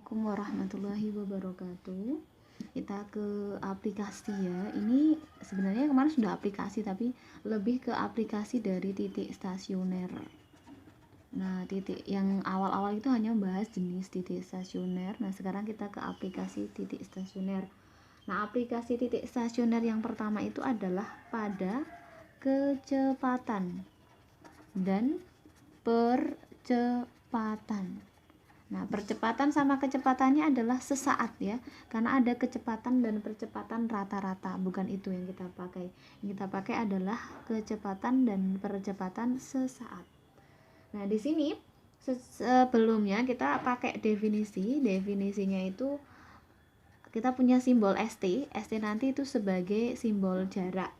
Assalamualaikum warahmatullahi wabarakatuh. Kita ke aplikasi ya. Ini sebenarnya kemarin sudah aplikasi, tapi lebih ke aplikasi dari titik stasioner. Nah, titik yang awal-awal itu hanya membahas jenis titik stasioner. Nah, sekarang kita ke aplikasi titik stasioner. Nah, aplikasi titik stasioner yang pertama itu adalah pada kecepatan dan percepatan. Nah, percepatan sama kecepatannya adalah sesaat ya, karena ada kecepatan dan percepatan rata-rata, bukan itu yang kita pakai. Yang kita pakai adalah kecepatan dan percepatan sesaat. Nah, di sini sebelumnya kita pakai definisi. Definisinya itu kita punya simbol ST. ST nanti itu sebagai simbol jarak.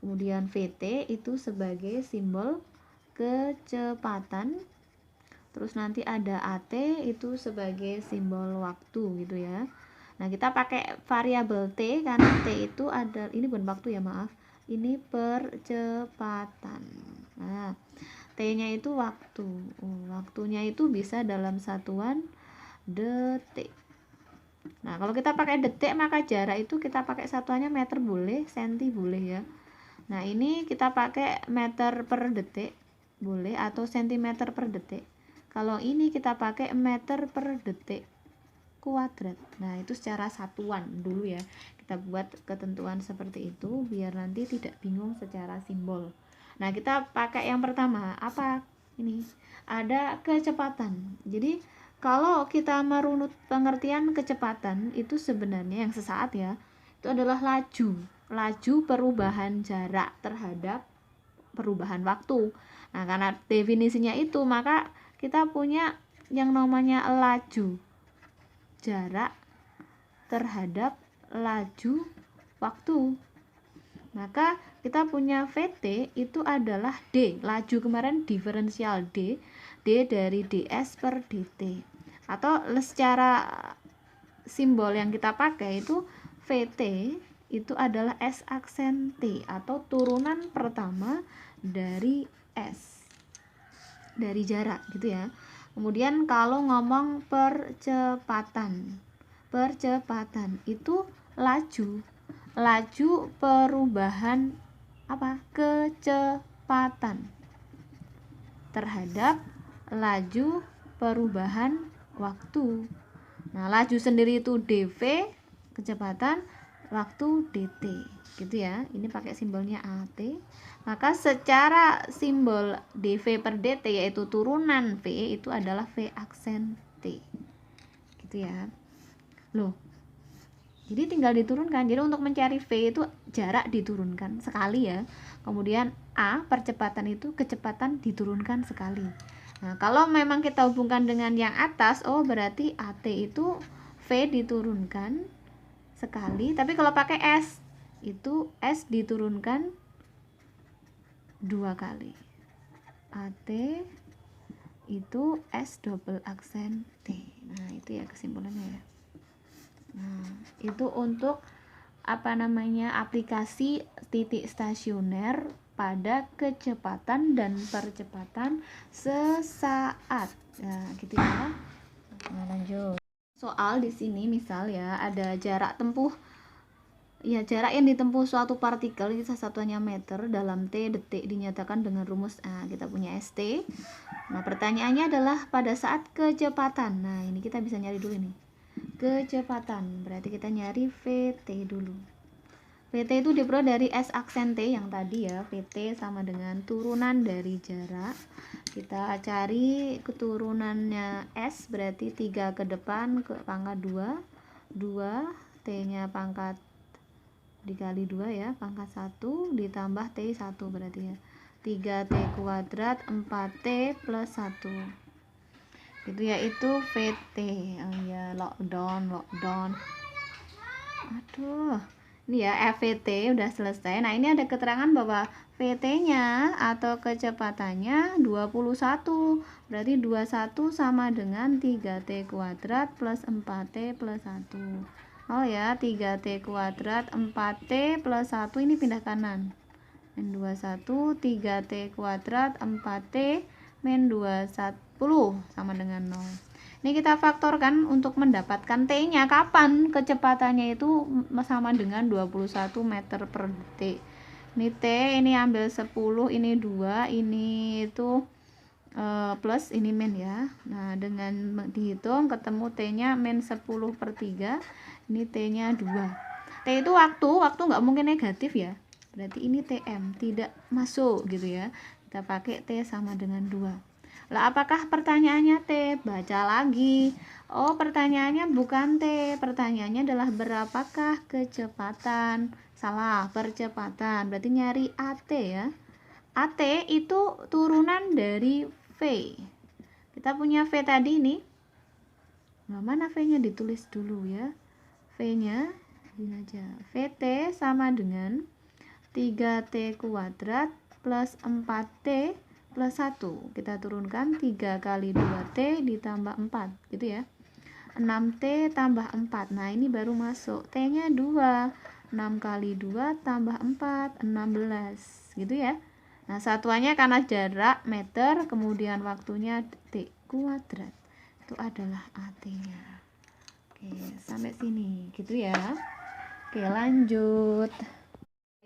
Kemudian VT itu sebagai simbol kecepatan. Terus nanti ada AT itu sebagai simbol waktu gitu ya. Nah, kita pakai variabel T karena T itu ada, ini bukan waktu ya, maaf. Ini percepatan. Nah, T-nya itu waktu. Waktunya itu bisa dalam satuan detik. Nah, kalau kita pakai detik maka jarak itu kita pakai satuannya meter boleh, senti boleh ya. Nah, ini kita pakai meter per detik boleh atau sentimeter per detik. Kalau ini kita pakai meter per detik kuadrat. Nah, itu secara satuan dulu ya. Kita buat ketentuan seperti itu biar nanti tidak bingung secara simbol. Nah, kita pakai yang pertama. Apa ini? Ada kecepatan. Jadi, kalau kita merunut pengertian kecepatan itu sebenarnya yang sesaat ya, itu adalah laju perubahan jarak terhadap perubahan waktu. Nah, karena definisinya itu, maka kita punya yang namanya laju jarak terhadap laju waktu. Maka kita punya VT itu adalah D. Laju kemarin diferensial D. D dari ds per dt. Atau secara simbol yang kita pakai itu VT itu adalah S aksen T atau turunan pertama dari S, dari jarak gitu ya. Kemudian kalau ngomong percepatan itu laju perubahan kecepatan terhadap laju perubahan waktu. Nah, laju sendiri itu dv, kecepatan, waktu dt gitu ya. Ini pakai simbolnya AT. Maka secara simbol dv per dt yaitu turunan v itu adalah v aksen t gitu ya. Loh, jadi tinggal diturunkan. Jadi untuk mencari v itu jarak diturunkan sekali ya. Kemudian a, percepatan itu kecepatan diturunkan sekali. Nah, kalau memang kita hubungkan dengan yang atas, oh berarti AT itu V diturunkan sekali, tapi kalau pakai S itu S diturunkan 2 kali. AT itu S double aksen T. Nah, itu ya kesimpulannya ya. Nah, itu untuk aplikasi titik stasioner pada kecepatan dan percepatan sesaat. Nah, gitu ya. Nah, lanjut. Soal di sini misal ya ada jarak tempuh ya, jarak yang ditempuh suatu partikel ini satuannya meter dalam T detik dinyatakan dengan rumus kita punya ST. Nah, pertanyaannya adalah pada saat kecepatan. Nah, ini kita bisa nyari dulu nih. Kecepatan. Berarti kita nyari VT dulu. VT itu diperoleh dari S aksen T yang tadi ya. VT sama dengan turunan dari jarak. Kita cari keturunannya S berarti 3 ke depan ke pangkat 2 T nya pangkat dikali 2 ya, pangkat 1 ditambah T 1 berarti ya 3T kuadrat 4T plus 1 itu yaitu VT. Oh ya, lockdown aduh, ini ya FVT udah selesai. Nah, ini ada keterangan bahwa VT-nya atau kecepatannya 21. Berarti 21 sama dengan 3T kuadrat plus 4T plus 1. Oh ya, 3T kuadrat 4T plus 1 ini pindah kanan. Min 21, 3T kuadrat 4T min 20 sama dengan 0. Ini kita faktorkan untuk mendapatkan T-nya. Kapan kecepatannya itu sama dengan 21 meter per detik. Ini T, ini ambil 10, ini 2, ini itu plus, ini min ya. Nah, dengan dihitung ketemu T-nya min 10 per 3, ini T-nya 2. T itu waktu nggak mungkin negatif ya. Berarti ini TM, tidak masuk gitu ya. Kita pakai T sama dengan 2. Lah, apakah pertanyaannya T? Baca lagi. Oh, pertanyaannya bukan T. Pertanyaannya adalah berapakah kecepatan? Salah, percepatan. Berarti nyari AT ya. AT itu turunan dari V. Kita punya V tadi nih. Nah, mana V-nya ditulis dulu ya. V-nya ini aja. VT sama dengan 3T kuadrat plus 4T plus 1. Kita turunkan 3 kali 2T ditambah 4 gitu ya. 6T tambah 4. Nah, ini baru masuk. T-nya 2. 6 kali 2 tambah 4, 16 gitu ya. Nah, satuannya karena jarak meter, kemudian waktunya detik kuadrat. Itu adalah AT-nya. Oke, sampai sini gitu ya. Oke, lanjut.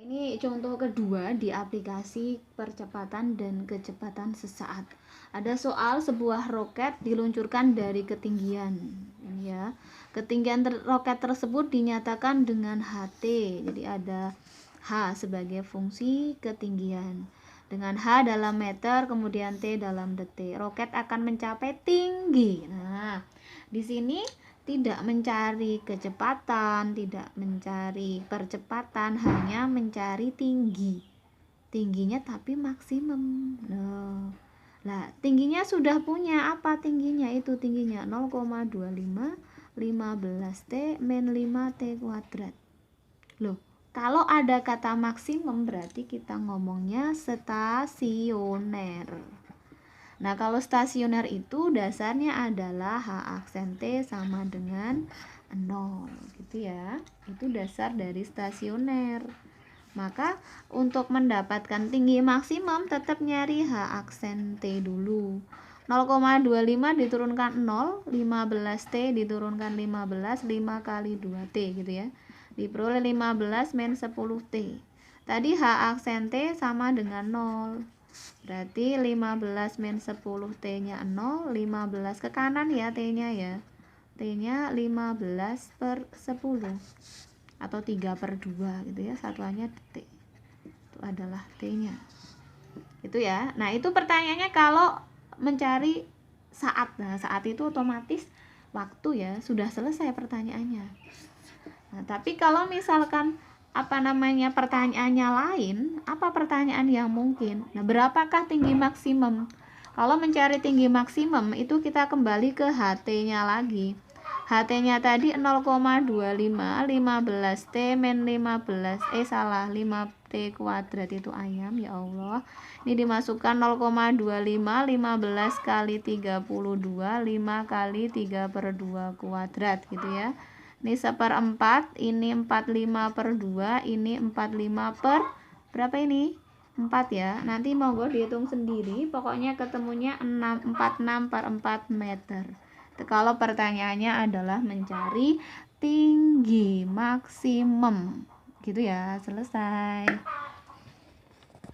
Ini contoh kedua di aplikasi percepatan dan kecepatan sesaat. Ada soal sebuah roket diluncurkan dari ketinggian. Ini ya. Ketinggian roket tersebut dinyatakan dengan HT. Jadi ada H sebagai fungsi ketinggian. Dengan H dalam meter, kemudian T dalam detik. Roket akan mencapai tinggi. Nah, di sini tidak mencari kecepatan, tidak mencari percepatan, hanya mencari tinggi. Tingginya tapi maksimum. Nah, tingginya sudah punya. Apa tingginya? Itu tingginya 0,25 15T min 5T kuadrat. Loh, kalau ada kata maksimum berarti kita ngomongnya stasioner. Nah, kalau stasioner itu dasarnya adalah H aksen T sama dengan 0 gitu ya. Itu dasar dari stasioner. Maka untuk mendapatkan tinggi maksimum tetap nyari H aksen T dulu. 0,25 diturunkan 0, 15T diturunkan 15, 5 kali 2T gitu ya. Diperoleh 15 min 10T. Tadi H aksen T sama dengan 0. Berarti 15 min 10 T-nya 0, 15 ke kanan ya T-nya ya. T-nya 15 per 10 atau 3 per 2 gitu ya, satuannya detik. Itu adalah T-nya. Itu ya. Nah, itu pertanyaannya kalau mencari saat. Nah, saat itu otomatis waktu ya, sudah selesai pertanyaannya. Nah, tapi kalau misalkan pertanyaannya lain, apa pertanyaan yang mungkin? Nah, berapakah tinggi maksimum? Kalau mencari tinggi maksimum itu kita kembali ke HT-nya lagi. HT-nya tadi 0,25 15T min 15 5T kuadrat itu ayam ya Allah. Ini dimasukkan 0,25 15 kali 32 5 kali 3 per 2 kuadrat gitu ya. Ini 1/4, ini 45 per 2, ini 45 per berapa ini? 4 ya. Nanti monggo dihitung sendiri, pokoknya ketemunya 46 per 4 meter. Kalau pertanyaannya adalah mencari tinggi maksimum. Gitu ya, selesai.